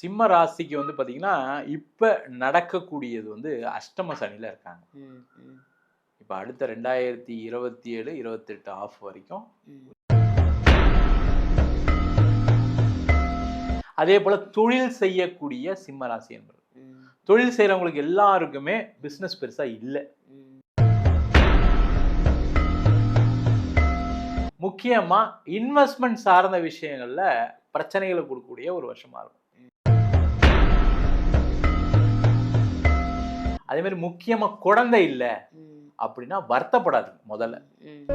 சிம்ம ராசிக்கு வந்து பார்த்தீங்கன்னா, இப்ப நடக்கக்கூடியது வந்து அஷ்டம சனியில இருக்காங்க. ம், ம், இப்ப அடுத்த 2027, 28 ஆஃப் வரைக்கும். ம், அதேபோல தொழில் செய்யக்கூடிய சிம்ம ராசி என்பது. ம், தொழில் செய்றவங்களுக்கு எல்லாருக்குமே பிசினஸ் பெருசா இல்ல. ம், முக்கியமா இன்வெஸ்ட்மென்ட் சார்ந்த விஷயங்கள்ல பிரச்சனைகள குடுக்கக்கூடிய ஒரு வருஷமா இருக்கும். அதே மாரி முக்கியமா குழந்தை இல்ல ம், அப்படின்னா வருத்தப்படாதீங்க முதல்ல. ம்.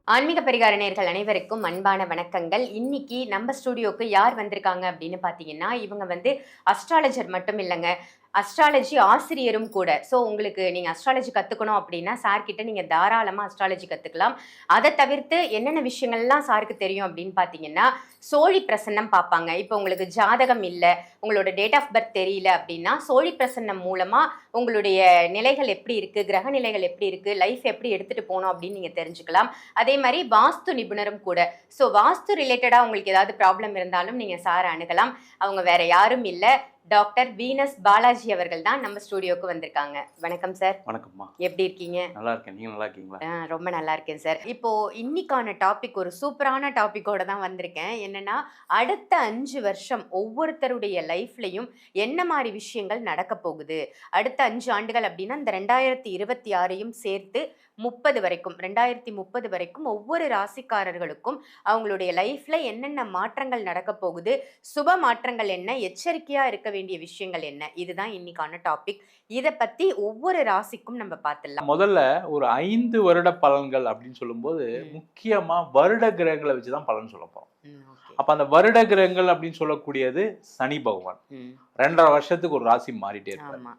ஆன்மீக பரிகார நேயர்கள் அனைவருக்கும் அன்பான வணக்கங்கள். இன்னைக்கு நம்ம ஸ்டுடியோக்கு யார் வந்திருக்காங்க அப்படின்னு பார்த்தீங்கன்னா, இவங்க வந்து அஸ்ட்ராலஜர் மட்டும் இல்லங்க. அஸ்ட்ராலஜி ஆசிரியரும் கூட. ஸோ உங்களுக்கு நீங்க அஸ்ட்ராலஜி கத்துக்கணும் அப்படின்னா, சார் கிட்ட நீங்க தாராளமா அஸ்ட்ராலஜி கத்துக்கலாம். அத தவிர்த்து என்னென்ன விஷயங்கள்லாம் சாருக்கு தெரியும் அப்படின்னு பார்த்தீங்கன்னா, சோழி பிரசன்னம் பார்ப்பாங்க. இப்போ உங்களுக்கு ஜாதகம் இல்ல, உங்களோட டேட் ஆஃப் பர்த் தெரியல அப்படின்னா, சோழி பிரசன்னம் மூலமா உங்களுடைய நிலைகள் எப்படி இருக்கு, கிரக நிலைகள் எப்படி இருக்கு, லைஃப் எப்படி எடுத்துட்டு போணும் அப்படின்னு நீங்க தெரிஞ்சுக்கலாம். அதே மாரி வாஸ்து நிபுணரும் கூட. ஸோ வாஸ்து ரிலேட்டடா உங்களுக்கு ஏதாவது ப்ராப்ளம் இருந்தாலும் நீங்க சார அணுகலாம். அவங்க வேற யாரும் இல்ல. டாக்டர் வீனஸ் பாலாஜி அவர்கள் தான் நம்ம ஸ்டுடியோக்கு வந்திருக்காங்க. வணக்கம் சார். வணக்கம்மா. எப்படி இருக்கீங்க? நல்லா இருக்கேன். நீங்க நல்லா இருக்கீங்களா? ரொம்ப நல்லா இருக்கேன் சார். இப்போ இன்னைக்கான டாபிக் ஒரு சூப்பரான டாபிக்கோட தான் வந்திருக்கேன். என்னன்னா, அடுத்த 5 வருஷம் ஒவ்வொருத்தருடைய லைஃப்லயும் என்ன மாரி விஷயங்கள் நடக்கப் போகுது? அடுத்த 5 ஆண்டுகள் அப்படின்னா, இந்த 2026யும் சேர்த்து 30 வரைக்கும் 2030 வரைக்கும் ஒவ்வொரு ராசிக்காரர்களுக்கும் அவங்களுடைய லைஃப்ல என்னென்ன மாற்றங்கள் நடக்கப் போகுது? சுப மாற்றங்கள் என்ன? எச்சரிக்கையா இருக்க வேண்டிய விஷயங்கள் என்ன? இதுதான் இன்னைக்கான டாபிக். இத பத்தி ஒவ்வொரு ராசிக்கும் நம்ம பார்த்துடலாம். முதல்ல ஒரு 5 வருட பலன்கள் அப்படின்னு சொல்லும்போது, ம். முக்கியமா வருட கிரகங்கள வச்சு தான் பலன் சொல்லப் போறோம். ஓகே. அப்ப அந்த வருட கிரகங்கள் அப்படின்னு சொல்லக்கூடியது சனி பகவான். ம். 2 1/2 வருஷத்துக்கு ஒரு ராசி மாறிட்டே இருப்பார். ஆமா.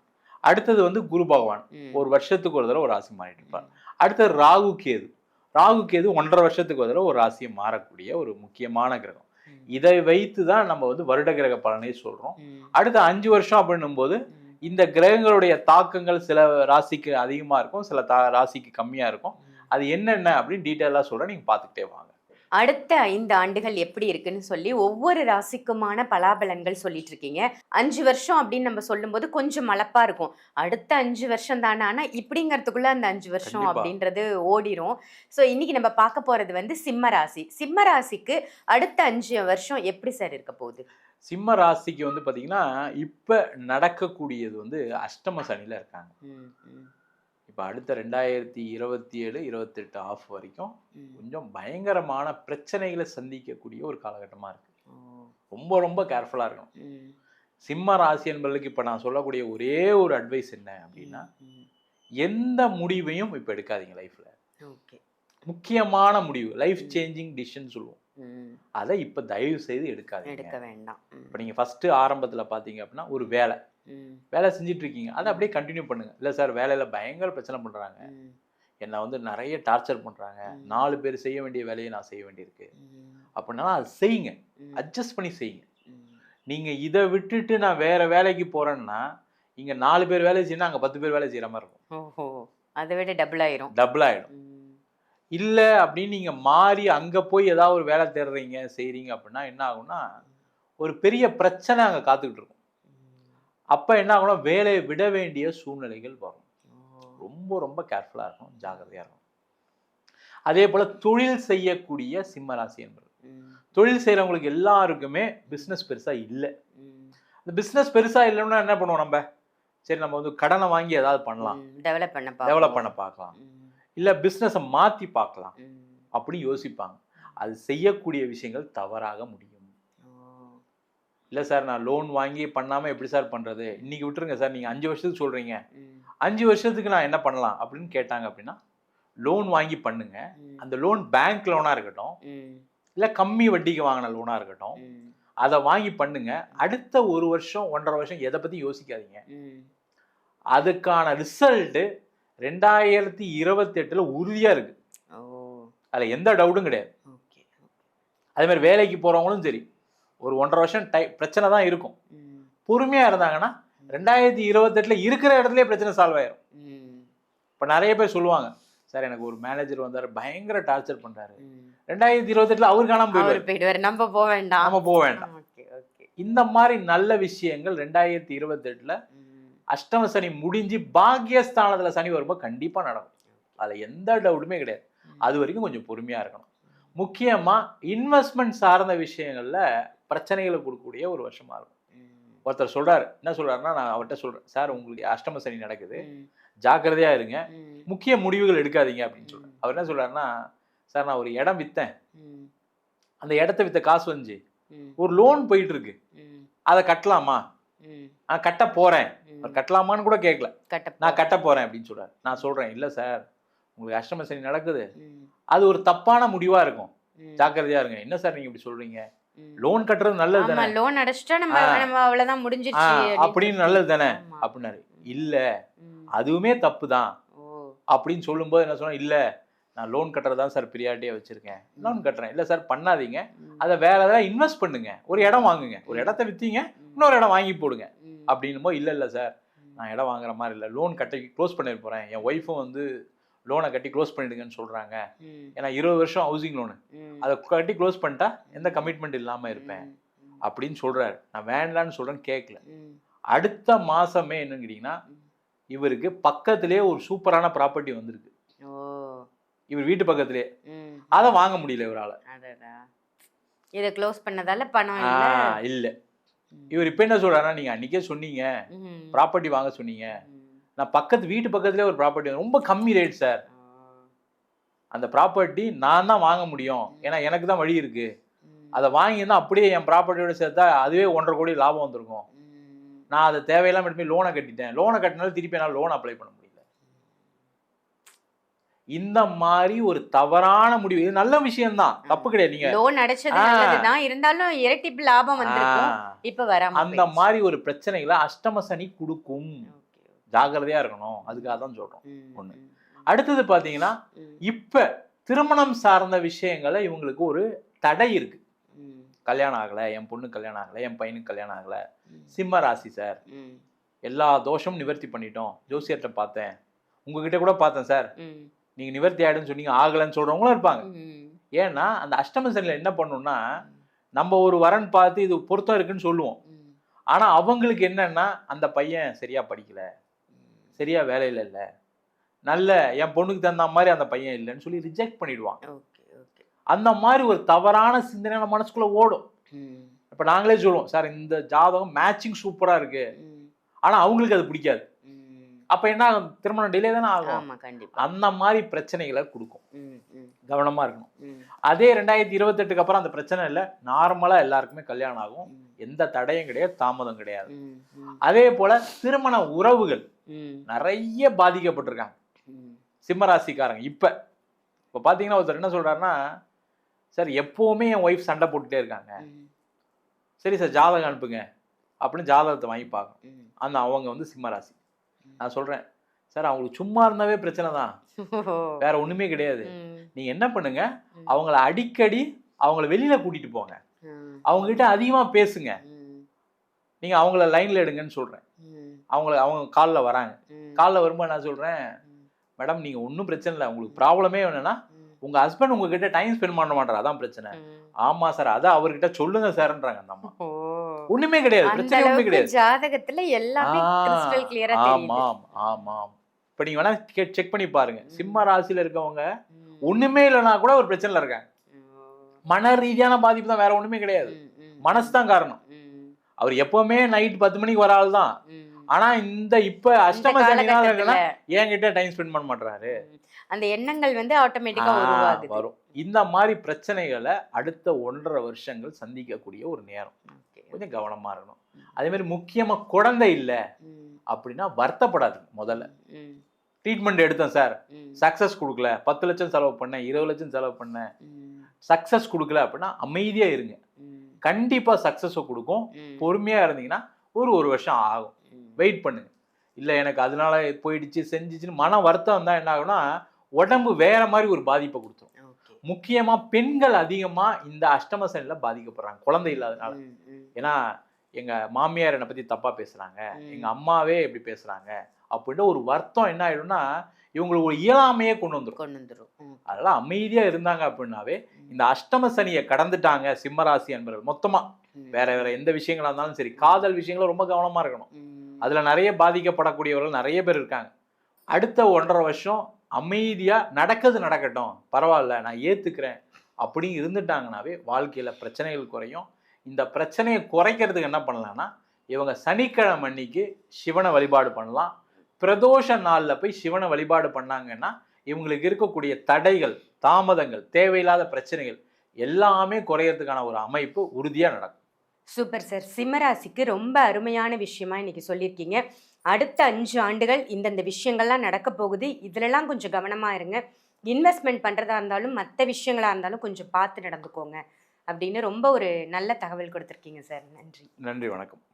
அடுத்தது வந்து குரு பகவான். ம். ஒரு வருஷத்துக்கு ஒரு தடவ ஒரு ராசி மாறிட்டு இருப்பார். ம். அடுத்தது ராகு கேது. ராகு கேது 1 1/2 வருஷத்துக்கு ஒரு தடவ ஒரு ராசிய மாறக்கூடிய ஒரு முக்கியமான கிரகம். ம். இதை வைத்து தான் நம்ம வந்து வருட கிரக பலனே சொல்றோம். ம். அடுத்த 5 வருஷம் அப்படின்னும்போது ம். இந்த கிரகங்களுடைய தாக்கங்கள் சில ராசிக்கு அதிகமா இருக்கும், சில ராசிக்கு கம்மியா இருக்கும். அது என்னென்ன அப்படின்னு டீட்டெயிலா சொல்றேன். நீங்க பார்த்துக்கிட்டே வாங்க. அடுத்த 5 ஆண்டுகள் எப்படி இருக்குன்னு சொல்லி ஒவ்வொரு ராசிக்குமான பலாபலன்கள் சொல்லிட்டு இருக்கீங்க. 5 வருஷம் அப்படின்னு நம்ம சொல்லும்போது கொஞ்சம் மலப்பா இருக்கும். அடுத்த 5 வருஷம் தானே, ஆனா இப்படிங்கிறதுக்குள்ள அந்த 5 வருஷம் கண்டிப்பா. அப்படின்றது ஓடிரும். ஸோ இன்னைக்கு நம்ம பார்க்க போறது வந்து சிம்ம ராசி. சிம்ம ராசிக்கு அடுத்த 5 வருஷம் எப்படி சார் இருக்க போகுது? சிம்ம ராசிக்கு வந்து பாத்தீங்கன்னா, இப்ப நடக்கக்கூடியது வந்து அஷ்டம சனியில இருக்காங்க. ம், ம், இப்ப அடுத்த 2027, 28 ஆஃப் வரைக்கும் ம். கொஞ்சம் பயங்கரமான பிரச்சனைகளை சந்திக்கக்கூடிய ஒரு காலகட்டமா இருக்கு. ஓ. ரொம்ப ரொம்ப கேர்ஃபுல்லா இருக்கணும். ம், சிம்ம ராசி என்பதற்கு இப்ப நான் சொல்லக்கூடிய ஒரே ஒரு அட்வைஸ் என்ன அப்படின்னா, ம். எந்த முடிவையும் இப்ப எடுக்காதீங்க லைஃப்ல. ஓகே. முக்கியமான முடிவு, லைஃப் சேஞ்சிங் டிசிஷன் சொல்லுவோம். ம். அதை இப்ப தயவு செய்து எடுக்காதீங்க. எடுக்க வேண்டாம். இப்ப நீங்க ஃபர்ஸ்ட் ஆரம்பத்துல பாத்தீங்க அப்படின்னா ஒரு வேலை ம், வேலை செஞ்சுட்டு இருக்கீங்க, அதை அப்படியே கண்டினியூ பண்ணுங்க. இல்ல சார் வேலையில பயங்கர பிரச்சனை பண்றாங்க, ம், என்னை வந்து நிறைய டார்ச்சர் பண்றாங்க, ம். 4 பேர் செய்ய வேண்டிய வேலையை நான் செய்ய வேண்டியிருக்கு ம், அப்படின்னா அது செய்யுங்க. ம், அட்ஜஸ்ட் பண்ணி செய்யுங்க. ம். நீங்க இதை விட்டுட்டு நான் வேற வேலைக்கு போறேன்னா, இங்க 4 பேர் வேலை செய்யணும், அங்க 10 பேர் வேலை செய்யற மாதிரி இருக்கும். ஓஹோ! அத விட டபுள் ஆயிரும். டபுள் ஆயிடும். ம். இல்ல அப்படின்னு நீங்க மாறி அங்க போய் ஏதாவது ஒரு வேலை தேடுறீங்க செய்றீங்க அப்படின்னா என்ன ஆகும்னா, ஒரு பெரிய பிரச்சனை அங்க காத்துக்கிட்டு இருக்கும். ம். அப்ப என்ன ஆகும்னா வேலையை விட வேண்டிய சூழ்நிலைகள் வரும். ஓ! ரொம்ப ரொம்ப கேர்ஃபுல்லா இருக்கணும், ஜாக்கிரதையா இருக்கணும். அதே போல தொழில் செய்யக்கூடிய சிம்ம ராசி என்பது. ம். தொழில் செய்றவங்களுக்கு எல்லாருக்குமே பிசினஸ் பெருசா இல்ல. ம். இந்த பிசினஸ் பெருசா இல்லைன்னா என்ன பண்ணுவோம் நம்ம? சரி நம்ம வந்து கடனை வாங்கி ஏதாவது பண்ணலாம். டெவலப் பண்ண டெவலப் பாப்போம். பண்ண பார்க்கலாம். ம். இல்ல பிசினஸ மாத்தி பார்க்கலாம். ம். அப்படி யோசிப்பாங்க. அது செய்யக்கூடிய விஷயங்கள் தவறாக முடியும். ஓ! இல்ல சார் நான் லோன் வாங்கி பண்ணாம எப்படி சார் பண்றது? இன்னைக்கு விட்டுருங்க சார். நீங்க 5 வருஷத்துக்கு சொல்றீங்க. ம். 5 வருஷத்துக்கு நான் என்ன பண்ணலாம்? அப்படின்னு கேட்டாங்க அப்படின்னா, லோன் வாங்கி பண்ணுங்க. ம். அந்த லோன் பேங்க் லோனா இருக்கட்டும், ம். இல்ல கம்மி வட்டிக்கு வாங்கின லோனா இருக்கட்டும், ம். அத வாங்கி பண்ணுங்க. அடுத்த 1 வருஷம், 1 1/2 வருஷம் எத பத்தி யோசிக்காதீங்க. ம். அதுக்கான ரிசல்ட் 2028ல உறுதியா இருக்கு. ஓ! அதுல எந்த டவுட்டும் கிடையாது. ஓகே. அதே மாதிரி வேலைக்கு போறவங்களும் சரி, ஒரு 1.5 வருஷம் பிரச்சனை தான் இருக்கும். பொறுமையா இருந்தாங்கன்னா 2028ல இருக்கிற இடத்துலயே பிரச்சனை சால்வ் ஆயிரும். இப்ப நிறைய பேர் சொல்லுவாங்க, சார் எனக்கு ஒரு மேனேஜர் வந்தாரு, பயங்கர டார்ச்சர் பண்றாரு, 2028ல அவர் காணாம போயிடுவாரு, நம்ம போக வேண்டாம். இந்த மாதிரி நல்ல விஷயங்கள் 2028ல அஷ்டம சனி முடிஞ்சு பாக்கியஸ்தானத்துல சனி வரும்போது கண்டிப்பா நடக்கும். அதுல எந்த டவுட்டுமே கிடையாது. அது வரைக்கும் கொஞ்சம் பொறுமையா இருக்கணும். முக்கியமா இன்வெஸ்ட்மெண்ட் சார்ந்த விஷயங்கள்ல பிரச்சனைகளை கொடுக்கக்கூடிய ஒரு வருஷமா இருக்கும். ஒருத்தர் சொல்றாரு, என்ன சொல்றாருன்னா, நான் அவர்கிட்ட சொல்றேன், சார் உங்களுக்கு அஷ்டம சனி நடக்குது, ஜாக்கிரதையா இருங்க, முக்கிய முடிவுகள் எடுக்காதீங்க அப்படின்னு சொல்றேன். அவர் என்ன சொல்றாருன்னா, சார் நான் ஒரு இடம் வித்தேன், அந்த இடத்த வித்த காசு வந்து ஒரு லோன் போயிட்டு இருக்கு, அதை கட்டலாமா? நான் கட்ட போறேன். கட்டலாமான்னு கூட கேட்கல, நான் கட்ட போறேன் அப்படின்னு சொல்றாரு. நான் சொல்றேன், இல்ல சார் உங்களுக்கு அஷ்டம சனி நடக்குது, அது ஒரு தப்பான முடிவா இருக்கும், ஜாக்கிரதையா இருங்க. என்ன சார் நீங்க இப்படி சொல்றீங்க? லோன் கட்டுறது நல்லது தானே, லோன் அடைச்சிட்டா நம்ம அவ்வளவுதான் முடிஞ்சிருச்சு அப்படின்னு நல்லது தானே அப்படின்னாரு. இல்ல அதுவுமே தப்பு தான் அப்படின்னு சொல்லும்போது என்ன சொன்னா, இல்ல நான் லோன் கட்டுறது தான் சார் பிரியாரிட்டியா வச்சிருக்கேன், லோன் கட்டுறேன். இல்ல சார் பண்ணாதீங்க, அதை வேற ஏதாவது இன்வெஸ்ட் பண்ணுங்க, ஒரு இடம் வாங்குங்க, ஒரு இடத்த வித்தீங்க இன்னொரு இடம் வாங்கி போடுங்க அப்படின்னுமோ, இல்ல சார் நான் இடம் வாங்குற மாதிரி இல்லை, லோன் கட்டி க்ளோஸ் பண்ணிட்டு போறேன், என் ஒய்ஃபும் வந்து லோனை கட்டி க்ளோஸ் பண்ணிடுங்கன்னு சொல்றாங்க, ஏன்னா 20 வருஷம் ஹவுசிங் லோனு, அதை கட்டி க்ளோஸ் பண்ணிட்டா எந்த கமிட்மெண்ட் இல்லாம இருப்பேன் அப்படின்னு சொல்றாரு. நான் வேண்டான்னு சொல்றேன்னு கேட்கல. அடுத்த மாசமே என்னன்னு கேட்டீங்கன்னா, இவருக்கு பக்கத்திலே ஒரு சூப்பரான ப்ராப்பர்ட்டி வந்திருக்கு, இவர் வீட்டு பக்கத்திலே. அதை வாங்க முடியல இவரால. இதை க்ளோஸ் பண்ணதால பணம் இல்ல. இவர் இப்ப என்ன சொல்றாருன்னா, நீங்க அன்னைக்கே சொன்னீங்க ப்ராப்பர்ட்டி வாங்க சொன்னீங்க, நான் வீட்டு பக்கத்திலே ஒரு ப்ராப்பர்ட்டி ரொம்ப கம்மி ரேட் சார், அந்த ப்ராப்பர்ட்டி நான் தான் வாங்க முடியும், ஏன்னா எனக்கு தான் வழி இருக்கு, அதை வாங்கியிருந்தா அப்படியே என் ப்ராப்பர்ட்டியோட சேர்த்தா அதுவே 1.5 கோடி லாபம் வந்திருக்கும், நான் அதை தேவையில்லாம எடுத்து லோனை கட்டிட்டேன், லோனை கட்டினாலும் திருப்பி என்னால் லோன் அப்ளை பண்ண முடியல. இந்த மாதிரி ஒரு தவறான முடிவு, இது நல்ல விஷயம் தான், தப்பு கிடையாது, நீங்க லோன் அடைச்சது நல்லதுதான், இருந்தாலும் இரட்டிப்பு லாபம் வந்திருக்கும், இப்ப வராம அந்த மாதிரி ஒரு பிரச்சனைகளை அஷ்டம சனி கொடுக்கும், ஜாக்கிரதையா இருக்கணும், அதுக்காக தான் சொல்றோம். ஒண்ணு. அடுத்தது பாத்தீங்கன்னா, இப்ப திருமணம் சார்ந்த விஷயங்களை இவங்களுக்கு ஒரு தடை இருக்கு. கல்யாணம் ஆகல, என் பொண்ணு கல்யாணம் ஆகல, என் பையனுக்கு கல்யாணம் ஆகல, சிம்ம ராசி சார், எல்லா தோஷமும் நிவர்த்தி பண்ணிட்டோம், ஜோசியர்கிட்ட பார்த்தேன், உங்ககிட்ட கூட பார்த்தேன் சார், நீங்க நிவர்த்தி ஆயிடுன்னு சொன்னீங்க, ஆகலன்னு சொல்றவங்களும் இருப்பாங்க. ஏன்னா அந்த அஷ்டம சனியில என்ன பண்ணணும்னா, நம்ம ஒரு வரன் பார்த்து இது பொருத்தம் இருக்குன்னு சொல்லுவோம், ஆனா அவங்களுக்கு என்னன்னா, அந்த பையன் சரியா படிக்கல, சரியா வேலையில இல்ல, நல்ல என் பொண்ணுக்கு தகுந்த மாதிரி அந்த பையன் இல்லைன்னு சொல்லி ரிஜெக்ட் பண்ணிடுவாங்க. அந்த மாதிரி ஒரு தவறான சிந்தனை மனசுக்குள்ள ஓடும். இப்ப நாங்களே சொல்லுவோம், சார் இந்த ஜாதகம் மேட்சிங் சூப்பரா இருக்கு, ஆனா அவங்களுக்கு அது பிடிக்காது, அப்ப என்ன ஆகும், திருமணம் டிலே தானே ஆகும். அந்த மாதிரி பிரச்சனைகளை கொடுக்கும், கவனமா இருக்கணும். அதே 2028க்கு அப்புறம் அந்த பிரச்சனை இல்லை, நார்மலா எல்லாருக்குமே கல்யாணம் ஆகும், எந்த தடையும் கிடையாது, தாமதம் கிடையாது. அதே போல திருமண உறவுகள் நிறைய பாதிக்கப்பட்டிருக்காங்க சிம்மராசிக்காரங்க. இப்ப பாத்தீங்கன்னா, ஒருத்தர் என்ன சொல்றாருன்னா, சார் எப்பவுமே என் ஒய்ஃப் சண்டை போட்டுட்டே இருக்காங்க, சரி சார் ஜாதகம் அனுப்புங்க அப்படின்னு ஜாதகத்தை வாங்கி பார்க்கணும். அந்த அவங்க வந்து சிம்மராசி. நான் சொல்றேன், சார் அவங்களுக்கு சும்மா இருந்தாவே பிரச்சனை தான், வேற ஒண்ணுமே கிடையாது, நீங்க என்ன பண்ணுங்க, அவங்கள அடிக்கடி அவங்கள வெளியில கூட்டிட்டு போங்க, அவங்க கிட்ட அதிகமா பேசுங்க, நீங்க அவங்கள லைன்ல எடுங்கன்னு சொல்றேன். அவங்க காலில் வராங்க, காலில் வரும்போது நான் சொல்றேன், மேடம் நீங்க ஒன்றும் பிரச்சனை இல்லை, உங்களுக்கு ப்ராப்ளமே என்னன்னா உங்க ஹஸ்பண்ட் உங்ககிட்ட டைம் ஸ்பெண்ட் பண்ண மாட்டார், அதான் பிரச்சனை. ஆமா சார், அதான் அவர்கிட்ட சொல்லுங்க சார்ன்றாங்க அந்த அம்மா. ஒண்ணுமே கிடையாது, பிரச்சனை ஒண்ணுமே கிடையாது, ஜாதகத்துல எல்லாமே கிறிஸ்டல் கிளியரா தெரியுது. ஆமாம் ஆமாம். இப்ப நீங்க வேணா செக் பண்ணி பாருங்க, சிம்ம ராசியில இருக்கவங்க ஒண்ணுமே இல்லைன்னா கூட ஒரு பிரச்சனைல இருக்காங்க, மன ரீதியான பாதிப்பு தான், வேற ஒண்ணுமே கிடையாது, மனசு தான் காரணம். அவர் எப்பவுமே நைட் 10 மணிக்கு வர ஆள் தான், ஆனா இந்த இப்ப அஷ்டம சனினால என்கிட்ட டைம் ஸ்பெண்ட் பண்ண மாட்டாரு, அந்த எண்ணங்கள் வந்து ஆட்டோமேட்டிக்கா உருவாகுது, வரும். இந்த மாதிரி பிரச்சனைகளை அடுத்த 1.5 வருஷங்கள் சந்திக்கக்கூடிய ஒரு நேரம், கொஞ்சம் கவனமா இருக்கணும். அதே மாதிரி முக்கியமா குழந்தை இல்ல அப்படின்னா வருத்தப்படாது. முதல்ல ட்ரீட்மெண்ட் எடுத்தேன் சார், சக்சஸ் கொடுக்கல, 10 லட்சம் செலவு பண்ணேன், 20 லட்சம் செலவு பண்ணேன், சக்சஸ் கொடுக்கல அப்படின்னா அமைதியா இருங்க, கண்டிப்பா சக்சஸ் கொடுக்கும். பொறுமையா இருந்தீங்கன்னா ஒரு வருஷம் ஆகும், வெயிட் பண்ணுங்க. இல்ல எனக்கு அதனால போயிடுச்சு செஞ்சிச்சுன்னு மன வருத்தம் தான் என்ன ஆகும்னா, உடம்பு வேற மாதிரி ஒரு பாதிப்பை கொடுத்துரும். முக்கியமா பெண்கள் அதிகமா இந்த அஷ்டம சனியில பாதிக்கப்படுறாங்க, குழந்தை இல்லாதனால. ஏன்னா எங்க மாமியார் என்னை பத்தி தப்பா பேசுறாங்க, எங்க அம்மாவே இப்படி பேசுறாங்க அப்படின்ட்டு ஒரு வருத்தம் என்ன ஆயிடும்னா இவங்களுக்கு ஒரு இயலாமையே கொண்டு வந்துடும். அதெல்லாம் அமைதியா இருந்தாங்க அப்படின்னாவே இந்த அஷ்டம சனியை கடந்துட்டாங்க சிம்மராசி என்பவர்கள் மொத்தமா. வேற வேற எந்த விஷயங்களா இருந்தாலும் சரி, காதல் விஷயங்களும் ரொம்ப கவனமா இருக்கணும். அதுல நிறைய பாதிக்கப்படக்கூடியவர்கள் நிறைய பேர் இருக்காங்க. அடுத்த 1.5 வருஷம் அமைதியா நடக்கட்டும், பரவாயில்ல, நான் ஏத்துக்கிறேன் அப்படி இருந்துட்டாங்கன்னாவே வாழ்க்கையில பிரச்சனைகள் குறையும். இந்த பிரச்சனையை குறைக்கிறதுக்கு என்ன பண்ணலாம்னா, இவங்க சனிக்கிழமை அன்னைக்கு சிவனை வழிபாடு பண்ணலாம். பிரதோஷ நாள்ல போய் சிவனை வழிபாடு பண்ணாங்கன்னா இவங்களுக்கு இருக்கக்கூடிய தடைகள், தாமதங்கள், தேவையில்லாத பிரச்சனைகள் எல்லாமே குறையறதுக்கான ஒரு அமைப்பு உறுதியா நடக்கும். Super sir. சிம்மராசிக்கு ரொம்ப அருமையான விஷயமா இன்னைக்கு சொல்லியிருக்கீங்க. அடுத்த 5 ஆண்டுகள் இந்தந்த விஷயங்கள்லாம் நடக்க போகுது, இதுலலாம் கொஞ்சம் கவனமா இருங்க. இன்வெஸ்ட்மெண்ட் பண்றதா இருந்தாலும் மற்ற விஷயங்களா இருந்தாலும் கொஞ்சம் பார்த்து நடந்துக்கோங்க அப்படின்னு ரொம்ப ஒரு நல்ல தகவல் கொடுத்துருக்கீங்க சார். நன்றி. நன்றி, வணக்கம்.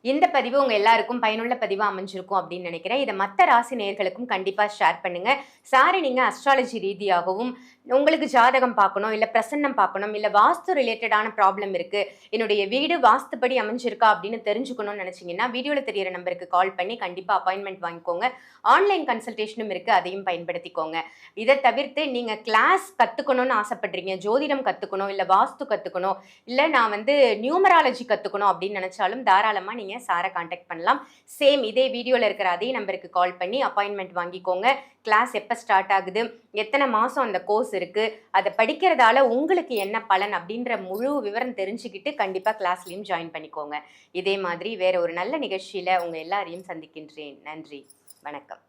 இந்த பதிவு உங்க எல்லாருக்கும் பயனுள்ள பதிவா அமைஞ்சிருக்கும் அப்படின்னு நினைக்கிறேன். இதை மற்ற ராசி நேயர்களுக்கும் கண்டிப்பா ஷேர் பண்ணுங்க. சாரி, நீங்க அஸ்ட்ராலஜி ரீதியாகவும் உங்களுக்கு ஜாதகம் பார்க்கணும், இல்ல பிரசன்னம் பார்க்கணும், இல்ல வாஸ்து ரிலேட்டடான ப்ராப்ளம் இருக்கு, என்னுடைய வீடு வாஸ்துப்படி அமைஞ்சிருக்கா அப்படின்னு தெரிஞ்சுக்கணும்னு நினைச்சீங்கன்னா வீடியோல தெரியற நம்பருக்கு கால் பண்ணி கண்டிப்பா அப்பாயின்மெண்ட் வாங்கிக்கோங்க. ஆன்லைன் கன்சல்டேஷனும் இருக்கு, அதையும் பயன்படுத்திக்கோங்க. இதை தவிர்த்து நீங்க கிளாஸ் கத்துக்கணும்னு ஆசைப்படுறீங்க, ஜோதிடம் கத்துக்கணும், இல்ல வாஸ்து கத்துக்கணும், இல்ல நான் நியூமராலஜி கத்துக்கணும் அப்படின்னு நினைச்சாலும் தாராளமா நீங்க சாரை கான்டாக்ட் பண்ணலாம். சேம் இதே வீடியோல இருக்கிற அதே நம்பருக்கு கால் பண்ணி அப்பாயின்மெண்ட் வாங்கிக்கோங்க. கிளாஸ் எப்போ ஸ்டார்ட் ஆகுது, எத்தனை மாதம் அந்த கோர்ஸ் இருக்கு, அதை படிக்கிறதால உங்களுக்கு என்ன பலன் அப்படின்ற முழு விவரம் தெரிஞ்சுக்கிட்டு கண்டிப்பாக கிளாஸ்லையும் ஜாயின் பண்ணிக்கோங்க. இதே மாதிரி வேற ஒரு நல்ல நிகழ்ச்சியில் உங்கள் எல்லாரையும் சந்திக்கின்றேன். நன்றி, வணக்கம்.